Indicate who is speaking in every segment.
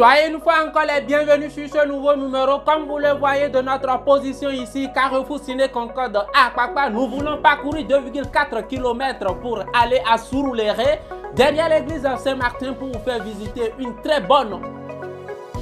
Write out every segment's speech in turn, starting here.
Speaker 1: Soyez une fois encore les bienvenus sur ce nouveau numéro. Comme vous le voyez de notre position ici, Carrefour Ciné Concorde à Papa, nous voulons parcourir 2,4 km pour aller à Surulere, derrière l'église Saint-Martin, pour vous faire visiter une très bonne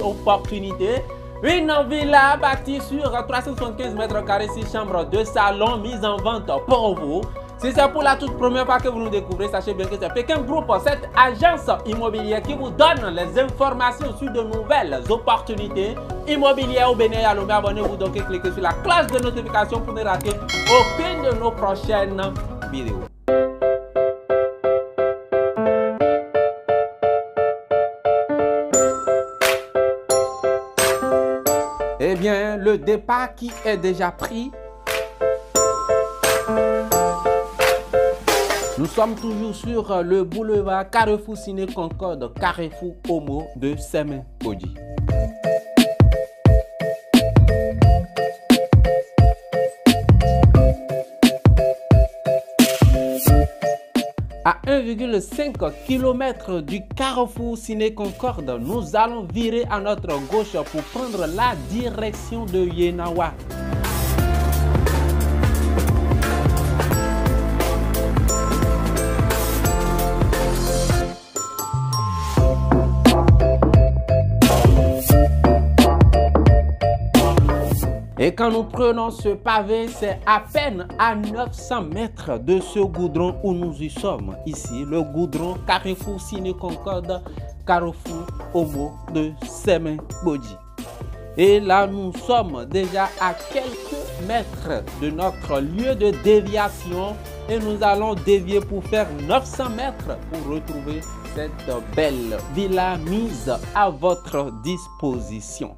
Speaker 1: opportunité. Une villa bâtie sur 375 mètres carrés, 6 chambres, 2 salons, mise en vente pour vous. Si c'est pour la toute première fois que vous nous découvrez, sachez bien que c'est Pékin Group, cette agence immobilière qui vous donne les informations sur de nouvelles opportunités immobilières au Bénin et à Lomé. Abonnez-vous donc et cliquez sur la cloche de notification pour ne rater aucune de nos prochaines vidéos. Eh bien, le départ qui est déjà pris. Nous sommes toujours sur le boulevard Carrefour Ciné Concorde, Carrefour Homo de Semen-Bodji. À 1,5 km du Carrefour Ciné Concorde, nous allons virer à notre gauche pour prendre la direction de Yenawa. Et quand nous prenons ce pavé, c'est à peine à 900 mètres de ce goudron où nous y sommes. Ici, le goudron Carrefour Ciné Concorde, Carrefour Homo de Semen-Bodji. Et là, nous sommes déjà à quelques mètres de notre lieu de déviation. Et nous allons dévier pour faire 900 mètres pour retrouver cette belle villa mise à votre disposition.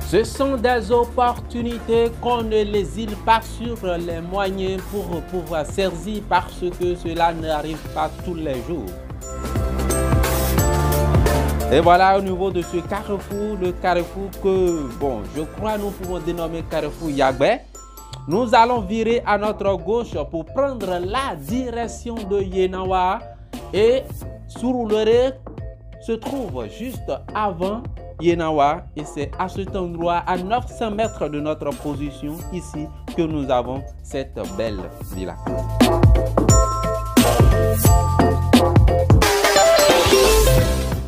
Speaker 1: Ce sont des opportunités qu'on ne lésine pas sur les moyens pour pouvoir saisir parce que cela n'arrive pas tous les jours. Et voilà au niveau de ce carrefour, le carrefour que, bon, je crois nous pouvons dénommer carrefour Yagbe. Nous allons virer à notre gauche pour prendre la direction de Yenawa et Surulere se trouve juste avant Yenawa et c'est à cet endroit, à 900 mètres de notre position ici, que nous avons cette belle villa.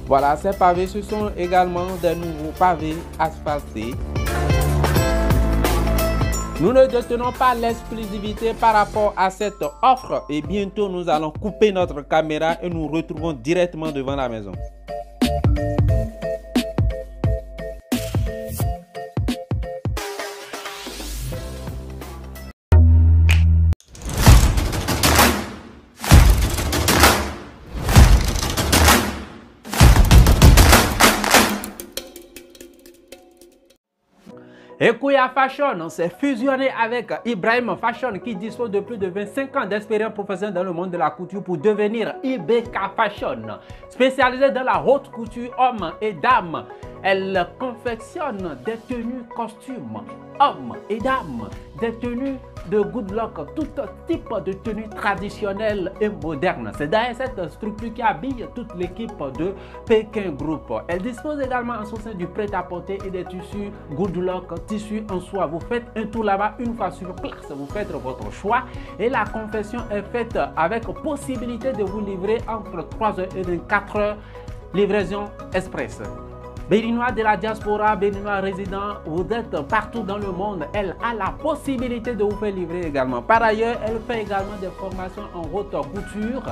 Speaker 1: Voilà, ces pavés, ce sont également des nouveaux pavés asphaltés. Nous ne détenons pas l'exclusivité par rapport à cette offre et bientôt nous allons couper notre caméra et nous retrouvons directement devant la maison. Et Kouya Fashion s'est fusionné avec Ibrahim Fashion qui dispose de plus de 25 ans d'expérience professionnelle dans le monde de la couture pour devenir IBK Fashion. Spécialisée dans la haute couture hommes et dames, elle confectionne des tenues costumes hommes et dames, des tenues de good luck, tout type de tenues traditionnelles et modernes. C'est d'ailleurs cette structure qui habille toute l'équipe de Pékin Group. Elle dispose également en son sein du prêt-à-porter et des tissus good luck, tissus en soie. Vous faites un tour là-bas une fois sur place, vous faites votre choix et la confection est faite avec possibilité de vous livrer entre 3 heures et 4 heures, livraison express. Béninois de la diaspora, béninois résident, vous êtes partout dans le monde. Elle a la possibilité de vous faire livrer également. Par ailleurs, elle fait également des formations en haute couture,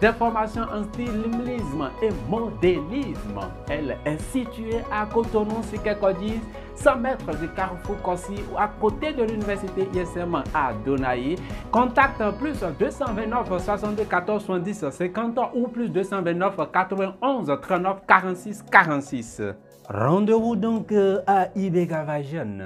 Speaker 1: des formations en stylisme et modélisme. Elle est située à Cotonou, Sikekodi, 100 mètres du Carrefour Kossi, à côté de l'université ISM à Donaï. Contact plus 229 62 14 70 50 ou plus 229 91 39 46 46. Rendez-vous donc à IBK Fashion.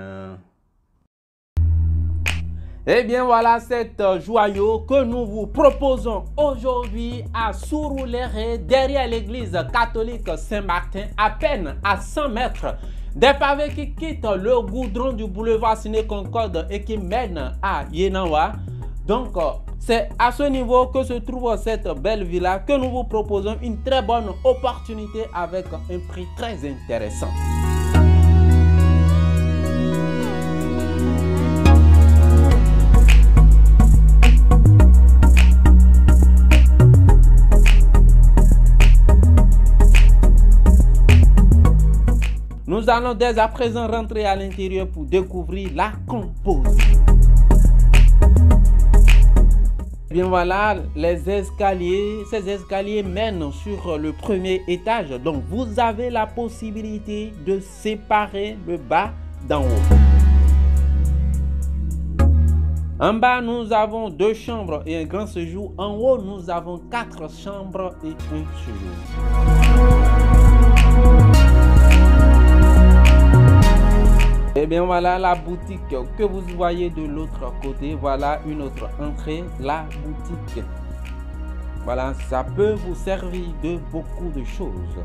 Speaker 1: Eh bien voilà cet joyau que nous vous proposons aujourd'hui à Surulere, derrière l'église catholique Saint-Martin, à peine à 100 mètres. Des pavés qui quittent le goudron du boulevard Ciné Concorde et qui mènent à Yenawa. Donc c'est à ce niveau que se trouve cette belle villa que nous vous proposons une très bonne opportunité avec un prix très intéressant. Nous allons dès à présent rentrer à l'intérieur pour découvrir la composition. Bien voilà, les escaliers, ces escaliers mènent sur le premier étage. Donc vous avez la possibilité de séparer le bas d'en haut. En bas, nous avons 2 chambres et un grand séjour. En haut, nous avons 4 chambres et un séjour. Et bien voilà la boutique que vous voyez de l'autre côté. Voilà une autre entrée, la boutique. Voilà, ça peut vous servir de beaucoup de choses.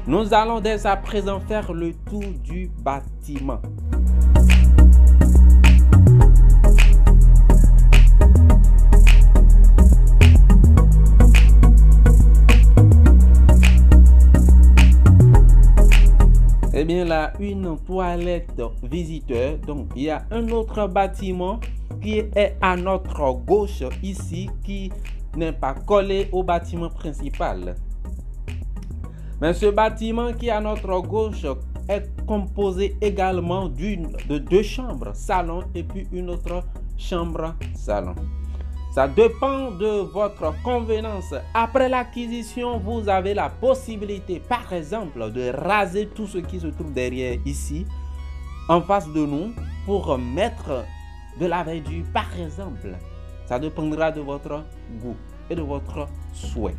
Speaker 1: Nous allons dès à présent faire le tour du bâtiment. Eh bien là, une toilette visiteur. Donc il y a un autre bâtiment qui est à notre gauche ici, qui n'est pas collé au bâtiment principal. Mais ce bâtiment qui est à notre gauche est composé également de 2 chambres, salon et puis une autre chambre salon. Ça dépend de votre convenance. Après l'acquisition, vous avez la possibilité, par exemple, de raser tout ce qui se trouve derrière ici, en face de nous, pour mettre de la verdure, par exemple. Ça dépendra de votre goût et de votre souhait.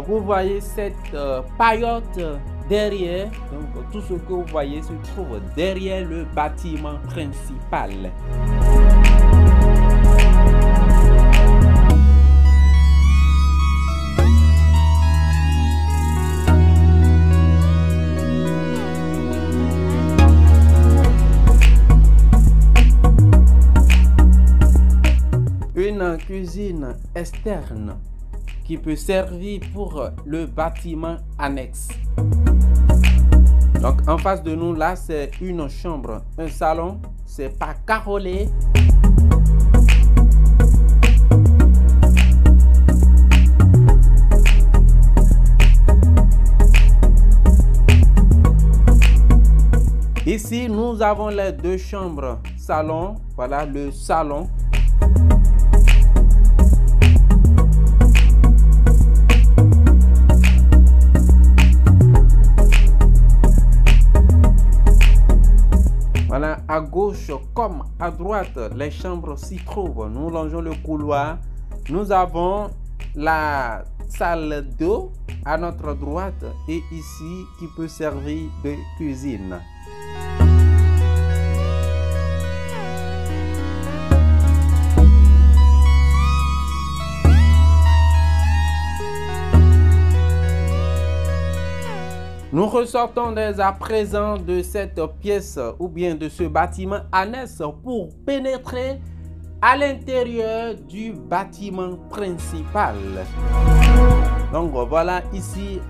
Speaker 1: Vous voyez cette paillote derrière. Donc tout ce que vous voyez se trouve derrière le bâtiment principal. Une cuisine externe qui peut servir pour le bâtiment annexe. Donc en face de nous là, c'est une chambre, un salon, c'est pas carrelé. Ici nous avons les 2 chambres salon. Voilà le salon. Voilà, à gauche comme à droite, les chambres s'y trouvent. Nous longeons le couloir. Nous avons la salle d'eau à notre droite et ici qui peut servir de cuisine. Nous ressortons dès à présent de cette pièce ou bien de ce bâtiment annexe pour pénétrer à l'intérieur du bâtiment principal. Donc voilà ici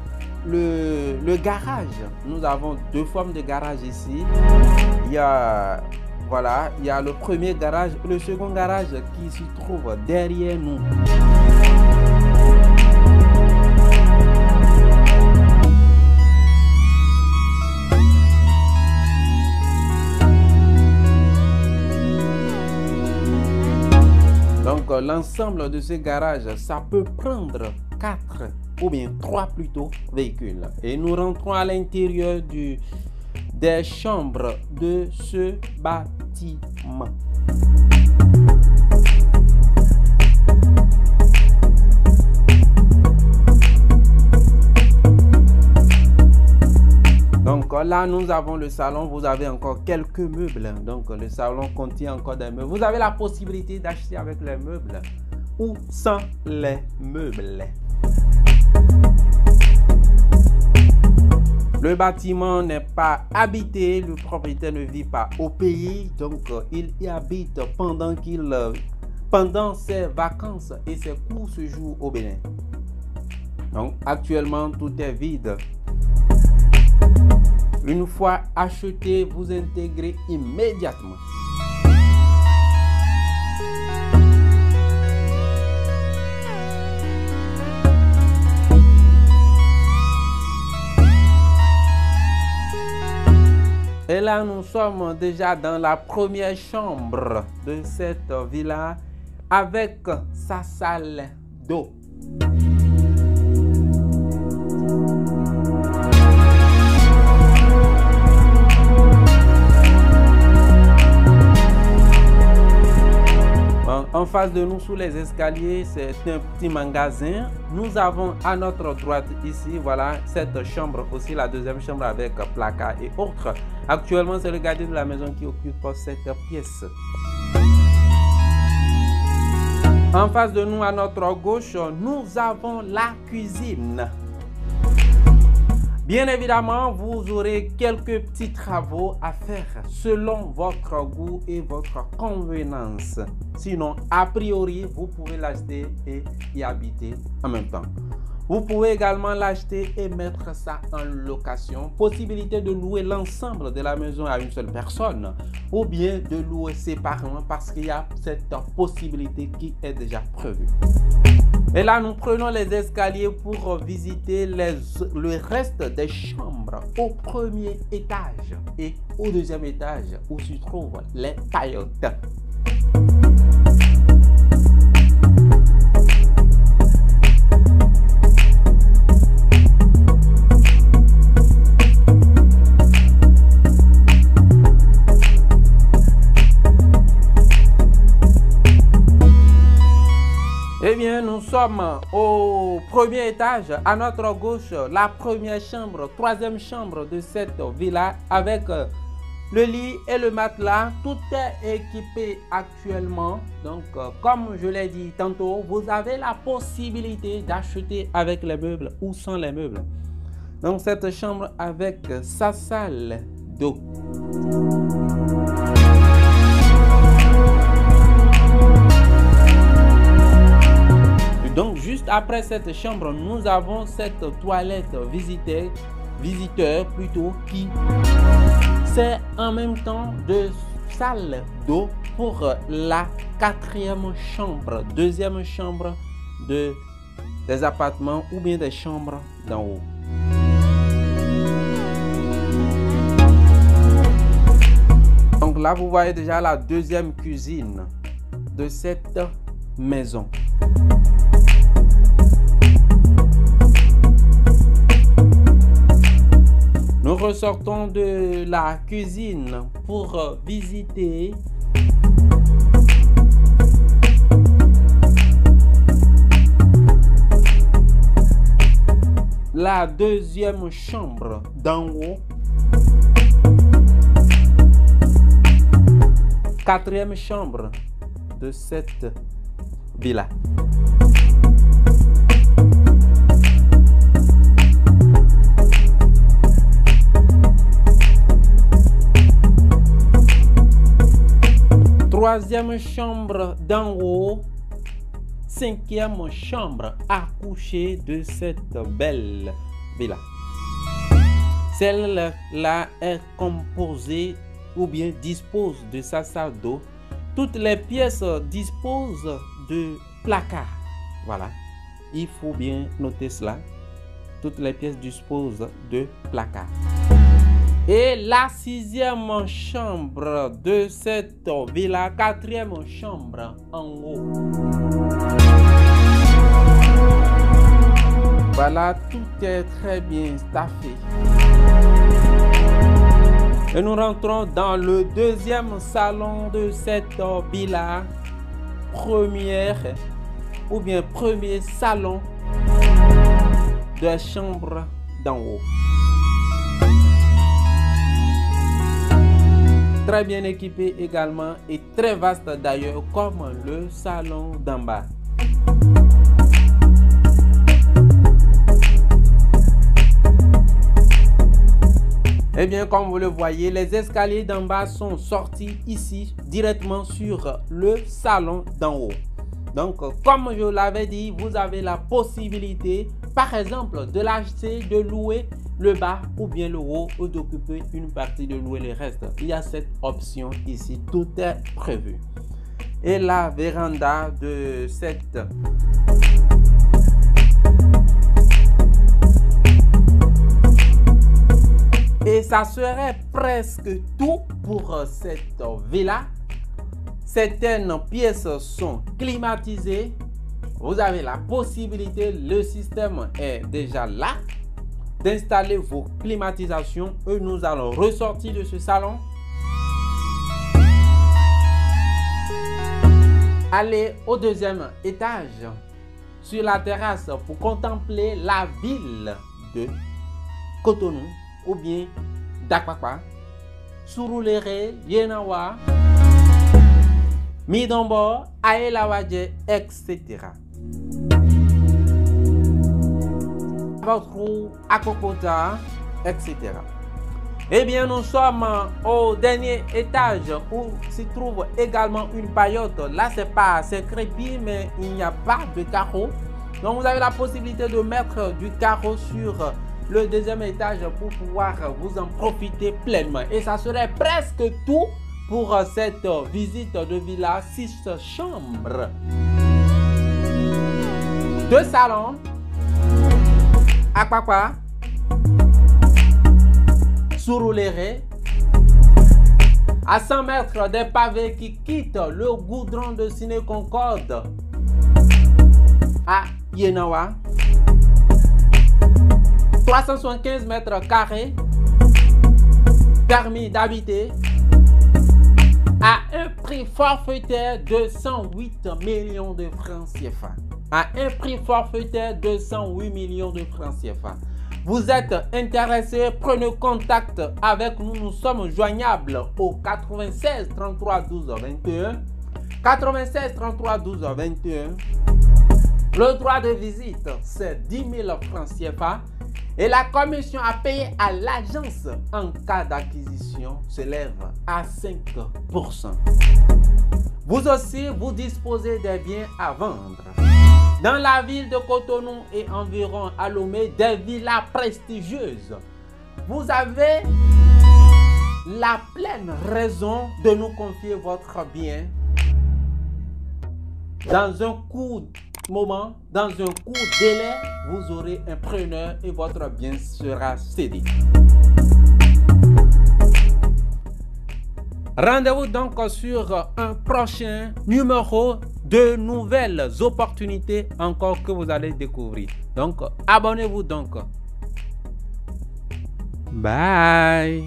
Speaker 1: le garage. Nous avons 2 formes de garage ici. Il y a le premier garage et le second garage qui se trouve derrière nous. Donc l'ensemble de ce garage, ça peut prendre 4 ou bien 3 plutôt véhicules. Et nous rentrons à l'intérieur des chambres de ce bâtiment. là, nous avons le salon. Vous avez encore quelques meubles. Donc, le salon contient encore des meubles. Vous avez la possibilité d'acheter avec les meubles ou sans les meubles. Le bâtiment n'est pas habité, le propriétaire ne vit pas au pays, donc il y habite pendant ses vacances et ses courts séjours au Bénin. Donc actuellement tout est vide. Une fois acheté, vous intégrez immédiatement. Et là, nous sommes déjà dans la première chambre de cette villa avec sa salle d'eau. En face de nous, sous les escaliers, c'est un petit magasin. Nous avons à notre droite ici, voilà, cette chambre aussi, la deuxième chambre avec placard et autres. Actuellement, c'est le gardien de la maison qui occupe cette pièce. En face de nous, à notre gauche, nous avons la cuisine. Bien évidemment, vous aurez quelques petits travaux à faire selon votre goût et votre convenance. Sinon, a priori, vous pouvez l'acheter et y habiter en même temps. Vous pouvez également l'acheter et mettre ça en location. Possibilité de louer l'ensemble de la maison à une seule personne ou bien de louer séparément parce qu'il y a cette possibilité qui est déjà prévue. Et là, nous prenons les escaliers pour visiter le reste des chambres au premier étage et au deuxième étage où se trouvent les paillotes. Eh bien, nous sommes au premier étage, à notre gauche, la première chambre, troisième chambre de cette villa avec le lit et le matelas. Tout est équipé actuellement. Donc, comme je l'ai dit tantôt, vous avez la possibilité d'acheter avec les meubles ou sans les meubles. Donc, cette chambre avec sa salle d'eau. Donc, juste après cette chambre, nous avons cette toilette visiteur plutôt, qui c'est en même temps de salle d'eau pour la quatrième chambre, deuxième chambre des appartements ou bien des chambres d'en haut. Donc là, vous voyez déjà la deuxième cuisine de cette maison. Nous ressortons de la cuisine pour visiter la deuxième chambre d'en haut, quatrième chambre de cette villa. Troisième chambre d'en haut, cinquième chambre à coucher de cette belle villa. Celle-là est composée ou bien dispose de sa salle d'eau. Toutes les pièces disposent de placards. Voilà, il faut bien noter cela. Toutes les pièces disposent de placards. Et la sixième chambre de cette villa, quatrième chambre en haut. Voilà, tout est très bien staffé. Et nous rentrons dans le deuxième salon de cette villa, premier salon de la chambre d'en haut. très bien équipé également et très vaste d'ailleurs comme le salon d'en bas. Eh bien, comme vous le voyez, les escaliers d'en bas sont sortis ici directement sur le salon d'en haut. Donc, comme je l'avais dit, vous avez la possibilité, par exemple, de l'acheter, de louer le bas ou bien le haut ou d'occuper une partie de louer le reste. Il y a cette option ici, tout est prévu. Et la véranda de cette et ça serait presque tout pour cette villa. Certaines pièces sont climatisées. Vous avez la possibilité, le système est déjà là, d'installer vos climatisations. Et nous allons ressortir de ce salon. Aller au deuxième étage, sur la terrasse, pour contempler la ville de Cotonou ou bien d'Apapa, Surulere, Yenawa, Midombo, Aelawadje, etc. Votre Akokota, etc. Eh bien, nous sommes au dernier étage où se trouve également une paillote. Là, c'est crépi, mais il n'y a pas de carreau. Donc, vous avez la possibilité de mettre du carreau sur le deuxième étage pour pouvoir vous en profiter pleinement. Et ça serait presque tout pour cette visite de villa 6 chambres. 2 salons, Apapa, Surulere, à 100 mètres des pavés qui quittent le goudron de Ciné Concorde à Yenawa. 375 mètres carrés, permis d'habiter, à un prix forfaitaire de 108 millions de francs CFA. À un prix forfaitaire de 108 millions de francs CFA. Vous êtes intéressé, prenez contact avec nous. Nous sommes joignables au 96 33 12 21. 96 33 12 21. Le droit de visite, c'est 10 000 francs CFA. Et la commission à payer à l'agence en cas d'acquisition s'élève à 5%. Vous aussi, vous disposez des biens à vendre. Dans la ville de Cotonou et environ à Lomé, des villas prestigieuses. Vous avez la pleine raison de nous confier votre bien dans un court moment, dans un court délai, vous aurez un preneur et votre bien sera cédé. Rendez-vous donc sur un prochain numéro de nouvelles opportunités encore que vous allez découvrir. Donc, abonnez-vous donc. Bye.